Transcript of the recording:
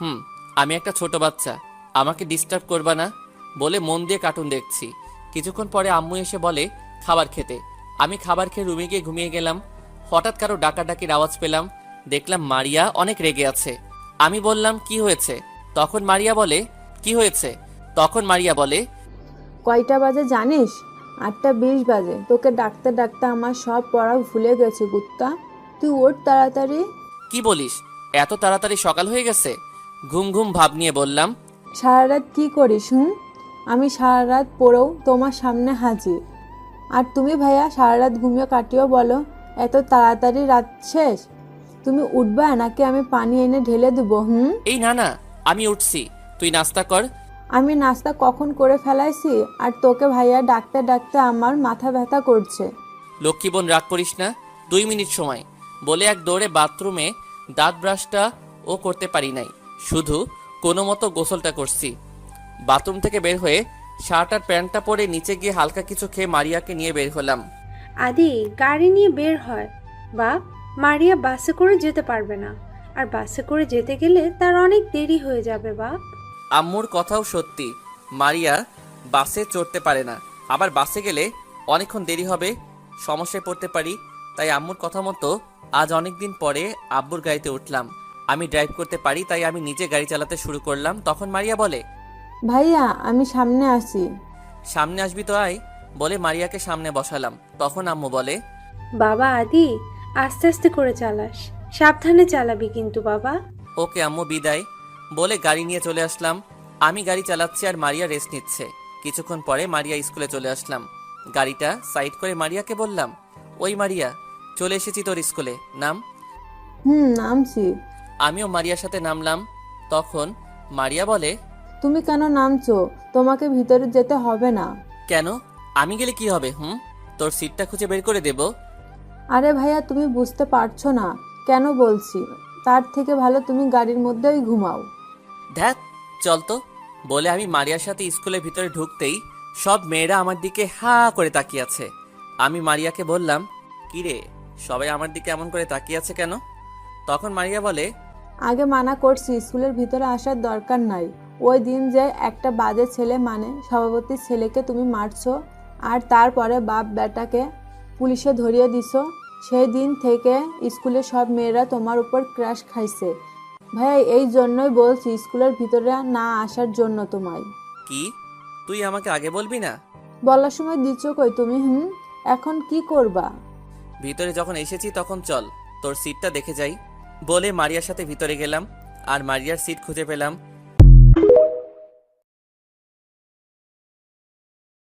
হুম, আমি একটা ছোট বাচ্চা, আমাকে ডিস্টার্ব করবা না বলে মন দিয়ে কার্টুন দেখছি। কিছুক্ষণ পরে আম্মু এসে বলে খাবার খেতে। আমি খাবার খেয়ে রুমে গিয়ে ঘুমিয়ে গেলাম। হঠাৎ কারো ডাকাডাকির আওয়াজ পেলাম। দেখলাম মারিয়া অনেক রেগে আছে। আমি বললাম কি হয়েছে? তখন মারিয়া বলে কি হয়েছে? তখন মারিয়া বলে কয়টা বাজে জানিস? 8:20 বাজে। তোকে ডাকতে ডাকতে আমার সব পড়া ভুলে গেছে কুত্তা। তুই ওঠ তাড়াতাড়ি। কি বলিস? এত তাড়াতাড়ি সকাল হয়ে গেছে? ঘুম ঘুম ভাব নিয়ে বললাম সারা রাত কি করিস হুম? আমি সারা রাত পড়েও তোমার সামনে হাজির। আর তুমি ভাইয়া সারা রাত ঘুমিয়ে কাটিয়েও বলো এত তাড়াতাড়ি রাত শেষ। তুমি উঠবা নাকি আমি পানি এনে ঢেলে দেবো হুম? এই না না, আমি উঠছি, তুই নাস্তা কর। আমি নাস্তা কখন করে ফেলাইছি? আর তোকে ভাইয়া ডাকতে ডাকতে আমার মাথা ব্যথা করছে। লক্ষ্মী বোন রাগ করিস না, 2 মিনিট সময় বলে এক দৌড়ে বাথরুমে দাঁত ব্রাশটা ও করতে পারি নাই, শুধু কোনো মতো গোসলটা করছি। বাথরুম থেকে বের হয়ে শার্ট আর প্যান্টটা পরে নিচে গিয়ে হালকা কিছু খেয়ে মারিয়াকে নিয়ে বের হলাম। আদি গাড়ি নিয়ে বের হয়। বাপ, মারিয়া বাসে করে যেতে পারবে না। আর বাসে করে যেতে গেলে তার অনেক দেরি হয়ে যাবে বাপ। আম্মুর কথাও সত্যি, মারিয়া বাসে চড়তে পারে না, আবার বাসে গেলে অনেকক্ষণ দেরি হবে, সমস্যায় পড়তে পারি। তাই আম্মুর কথা মতো আজ অনেক দিন পরে আব্বুর গাড়িতে উঠলাম। আমি ড্রাইভ করতে পারি তাই আমি নিজে গাড়ি চালাতে শুরু করলাম। তখন মারিয়া বলে ভাইয়া আমি সামনে আসি। সামনে আসবি তো আয়, বলে মারিয়াকে সামনে বসালাম। তখন আম্মু বলে বাবা আদি, আস্তে আস্তে করে চালাস, সাবধানে চালাবি কিন্তু বাবা। ওকে আম্মু বিদায়, বলে গাড়ি নিয়ে চলে আসলাম। আমি গাড়ি চালাচ্ছি আর মারিয়া রেস্ট নিচ্ছে। কিছুক্ষণ পরে মারিয়া স্কুলে চলে আসলাম। গাড়িটা সাইড করে মারিয়াকে বললাম ওই মারিয়া, চলে এসেছি তোর স্কুলে, নাম। নামছি। আমিও মারিয়ার সাথে নামলাম। তখন মারিয়া বলে তুমি কেন নামছো? তোমাকে ভিতরে যেতে হবে না। কেন? আমি গেলে কি হবে? তোর সিটটা খুঁজে বের করে দেব। আরে ভাইয়া তুমি বুঝতে পারছো না কেন বলছি? তার থেকে ভালো তুমি গাড়ির মধ্যেই ঘুমাও। ধ্যাত, চল তো, বলে আমি মারিয়ার সাথে স্কুলের ভিতরে ঢুকতেই সব মেয়েরা আমার দিকে হা করে তাকিয়ে আছে। আমি মারিয়াকে বললাম কি রে, সবাই আমার দিকে এমন করে তাকিয়ে আছে কেন? তখন মারিয়া বলে আগে মানা করছি স্কুলের ভিতরে আসার দরকার নাই। ওই দিন যে একটা বাজে ছেলে মানে সভাপতির ছেলেকে তুমি মারছো আর তারপরে বাপ বেটাকে পুলিশে ধরিয়ে দিছো, সেই দিন থেকে স্কুলের সব মেয়েরা তোমার উপর ক্রাশ খাইছে। ভাইয়া এই জন্যই বলছি স্কুলের ভিতরে না আসার জন্য তোমায়। কি, তুই আমাকে আগে বলবি না? বলার সময় দিচ্ছ কই তুমি এখন কি করবা? ভিতরে যখন এসেছি তখন চল তোর সিটটা দেখে যাই, বলে মারিয়ার সাথে ভিতরে গেলাম। আর মারিয়ার সিট খুঁজে পেলাম।